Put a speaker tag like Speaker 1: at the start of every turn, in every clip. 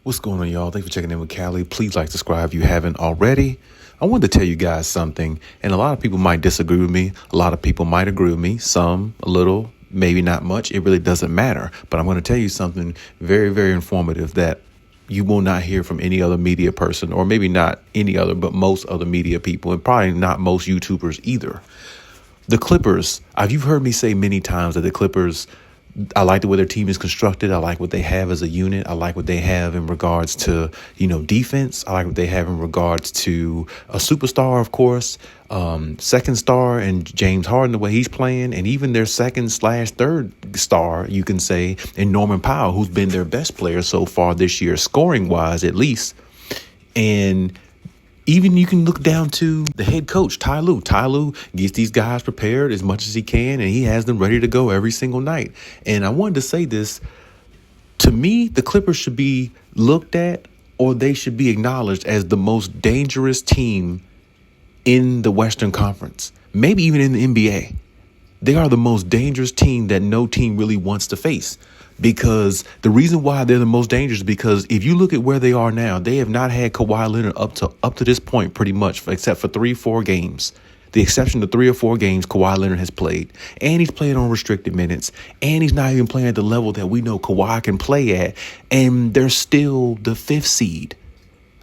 Speaker 1: What's going on, y'all? Thanks for checking in with Callie. Please like, subscribe if you haven't already. I wanted to tell you guys something, and a lot of people might disagree with me. A lot of people might agree with me. Some, a little, maybe not much. It really doesn't matter. But I'm going to tell you something very, very informative that you will not hear from any other media person, or maybe not any other, but most other media people, and probably not most YouTubers either. The Clippers, you've heard me say many times that the Clippers, I like the way their team is constructed. I like what they have as a unit. I like what they have in regards to, defense. I like what they have in regards to a superstar, of course, second star, and James Harden, the way he's playing, and even their second/third star, you can say, in Norman Powell, who's been their best player so far this year, scoring wise, at least. And even you can look down to the head coach, Ty Lue. Ty Lue gets these guys prepared as much as he can, and he has them ready to go every single night. And I wanted to say this. To me, the Clippers should be looked at, or they should be acknowledged as the most dangerous team in the Western Conference, maybe even in the NBA. They are the most dangerous team that no team really wants to face. Because the reason why they're the most dangerous is because if you look at where they are now, they have not had Kawhi Leonard up to this point pretty much, except for 3-4 games. The exception to 3 or 4 games Kawhi Leonard has played. And he's playing on restricted minutes. And he's not even playing at the level that we know Kawhi can play at. And they're still the 5th seed.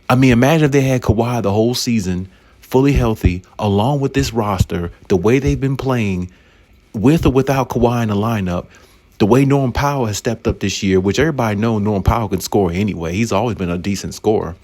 Speaker 1: I mean, imagine if they had Kawhi the whole season, fully healthy, along with this roster, the way they've been playing, with or without Kawhi in the lineup. The way Norman Powell has stepped up this year, which everybody knows Norman Powell can score anyway. He's always been a decent scorer.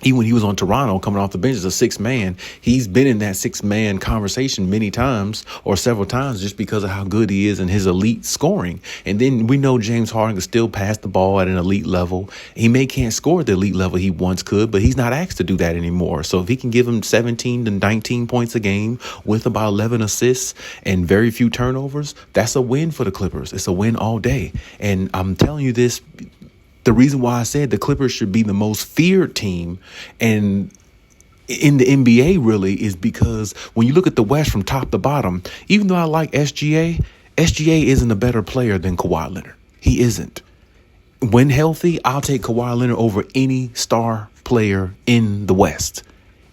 Speaker 1: Even when he was on Toronto coming off the bench as a 6th man, he's been in that 6th man conversation many times or several times just because of how good he is and his elite scoring. And then we know James Harden can still pass the ball at an elite level. He can't score at the elite level he once could, but he's not asked to do that anymore. So if he can give him 17 to 19 points a game with about 11 assists and very few turnovers, that's a win for the Clippers. It's a win all day. And I'm telling you this, the reason why I said the Clippers should be the most feared team and in the NBA really is because when you look at the West from top to bottom, even though I like SGA isn't a better player than Kawhi Leonard. He isn't. When healthy, I'll take Kawhi Leonard over any star player in the West.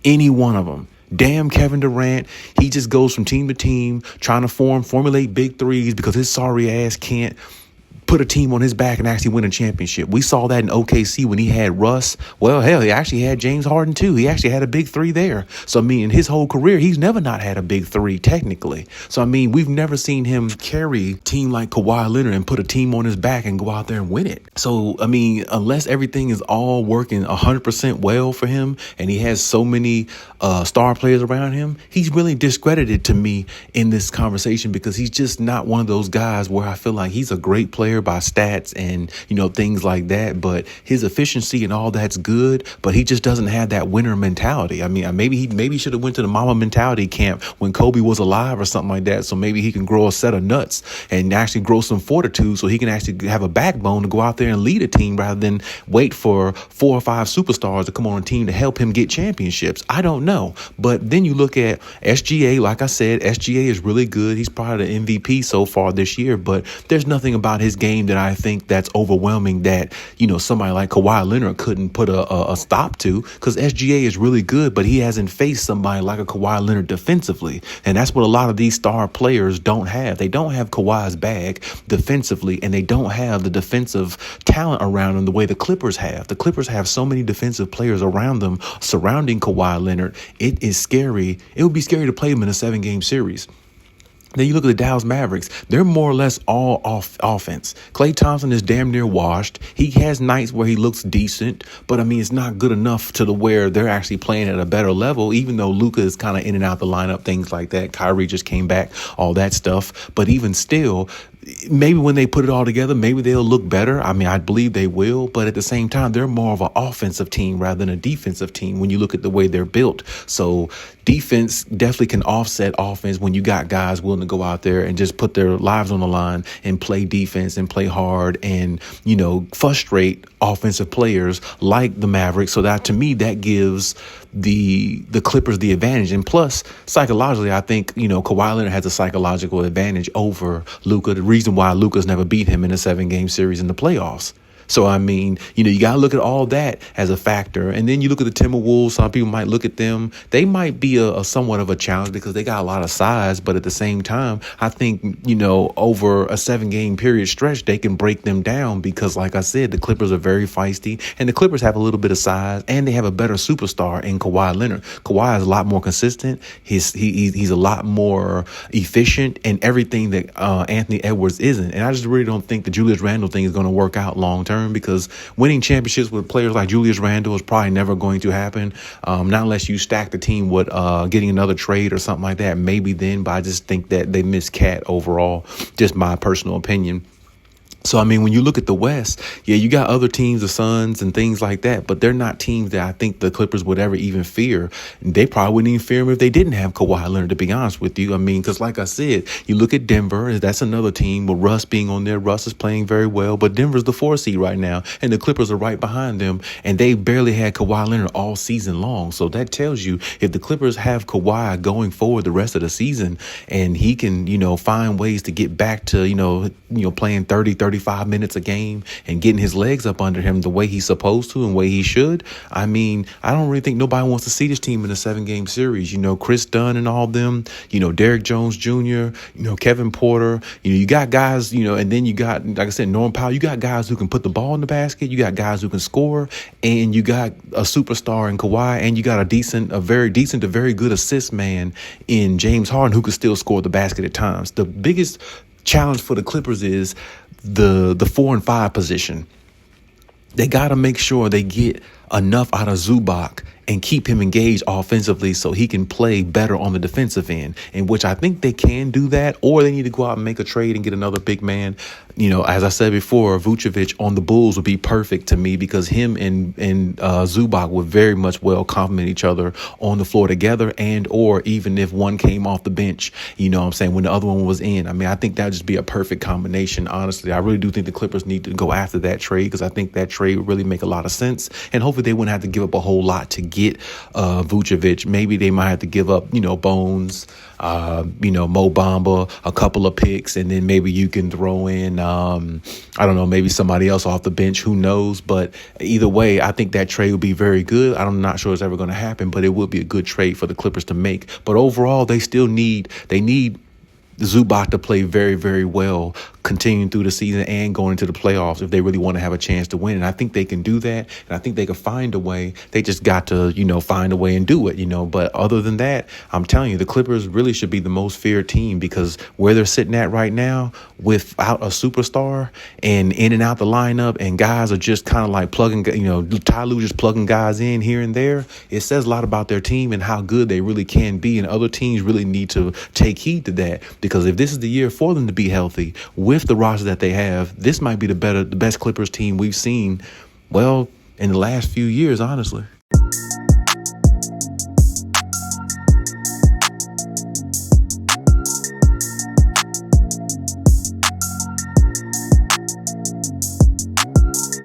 Speaker 1: Any one of them. Damn Kevin Durant. He just goes from team to team trying to formulate big threes because his sorry ass can't put a team on his back and actually win a championship. We saw that in OKC when he had Russ. Well, hell, he actually had James Harden too. He actually had a big 3 there. So, I mean, in his whole career, he's never not had a big 3 technically. So, I mean, we've never seen him carry a team like Kawhi Leonard and put a team on his back and go out there and win it. So, I mean, unless everything is all working 100% well for him and he has so many star players around him, he's really discredited to me in this conversation because he's just not one of those guys where I feel like he's a great player by stats and, things like that. But his efficiency and all that's good, but he just doesn't have that winner mentality. I mean, maybe he should have went to the mama mentality camp when Kobe was alive or something like that. So maybe he can grow a set of nuts and actually grow some fortitude so he can actually have a backbone to go out there and lead a team rather than wait for 4 or 5 superstars to come on a team to help him get championships. I don't know. But then you look at SGA, like I said, SGA is really good. He's probably the MVP so far this year, but there's nothing about his game that I think that's overwhelming that, somebody like Kawhi Leonard couldn't put a stop to, because SGA is really good, but he hasn't faced somebody like a Kawhi Leonard defensively. And that's what a lot of these star players don't have. They don't have Kawhi's bag defensively, and they don't have the defensive talent around them the way the Clippers have. The Clippers have so many defensive players around them surrounding Kawhi Leonard. It is scary. It would be scary to play him in a 7-game series. Then you look at the Dallas Mavericks. They're more or less all offense. Klay Thompson is damn near washed. He has nights where he looks decent, but I mean, it's not good enough to the where they're actually playing at a better level, even though Luka is kind of in and out the lineup, things like that. Kyrie just came back, all that stuff. But even still, maybe when they put it all together, maybe they'll look better. I mean, I believe they will. But at the same time, they're more of an offensive team rather than a defensive team when you look at the way they're built. So defense definitely can offset offense when you got guys willing to go out there and just put their lives on the line and play defense and play hard and, frustrate offensive players like the Mavericks. So that, to me, that gives the Clippers the advantage. And plus, psychologically, I think, Kawhi Leonard has a psychological advantage over Luka. The reason why Luka's never beat him in a 7-game series in the playoffs. So, I mean, you got to look at all that as a factor. And then you look at the Timberwolves. Some people might look at them. They might be a somewhat of a challenge because they got a lot of size. But at the same time, I think, over a 7-game period stretch, they can break them down because, like I said, the Clippers are very feisty. And the Clippers have a little bit of size. And they have a better superstar in Kawhi Leonard. Kawhi is a lot more consistent. He's a lot more efficient and everything that Anthony Edwards isn't. And I just really don't think the Julius Randle thing is going to work out long term because winning championships with players like Julius Randle is probably never going to happen. Not unless you stack the team with getting another trade or something like that. Maybe then, but I just think that they miss Cat overall. Just my personal opinion. So, I mean, when you look at the West, yeah, you got other teams, the Suns and things like that, but they're not teams that I think the Clippers would ever even fear. They probably wouldn't even fear them if they didn't have Kawhi Leonard, to be honest with you. I mean, because like I said, you look at Denver, that's another team with Russ being on there. Russ is playing very well, but Denver's the 4 seed right now, and the Clippers are right behind them, and they barely had Kawhi Leonard all season long. So that tells you if the Clippers have Kawhi going forward the rest of the season, and he can, find ways to get back to, playing 35 minutes a game and getting his legs up under him the way he's supposed to and the way he should. I mean, I don't really think nobody wants to see this team in a 7-game series. Chris Dunn and all of them, Derrick Jones Jr., Kevin Porter, you got guys, and then you got, like I said, Norman Powell, you got guys who can put the ball in the basket. You got guys who can score, and you got a superstar in Kawhi, and you got a very decent to very good assist man in James Harden who can still score the basket at times. The biggest challenge for the Clippers is the 4 and 5 position. They got to make sure they get enough out of Zubac and keep him engaged offensively so he can play better on the defensive end, in which I think they can do that, or they need to go out and make a trade and get another big man. As I said before, Vucevic on the Bulls would be perfect to me because him and Zubac would very much well complement each other on the floor together, and or even if one came off the bench, when the other one was in. I mean, I think that would just be a perfect combination, honestly. I really do think the Clippers need to go after that trade because I think that trade would really make a lot of sense, and hopefully they wouldn't have to give up a whole lot to get Vucevic. Maybe they might have to give up, Bones, Mo Bamba, a couple of picks, and then maybe you can throw in, maybe somebody else off the bench. Who knows? But either way, I think that trade would be very good. I'm not sure it's ever going to happen, but it would be a good trade for the Clippers to make. But overall, they need Zubac to play very, very well, continuing through the season and going into the playoffs if they really want to have a chance to win. And I think they can do that. And I think they can find a way. They just got to, find a way and do it, But other than that, I'm telling you, the Clippers really should be the most feared team because where they're sitting at right now without a superstar and in and out the lineup and guys are just kind of like plugging, Ty Lue just plugging guys in here and there. It says a lot about their team and how good they really can be. And other teams really need to take heed to that. Because if this is the year for them to be healthy with the roster that they have, this might be the best Clippers team we've seen, in the last few years, honestly.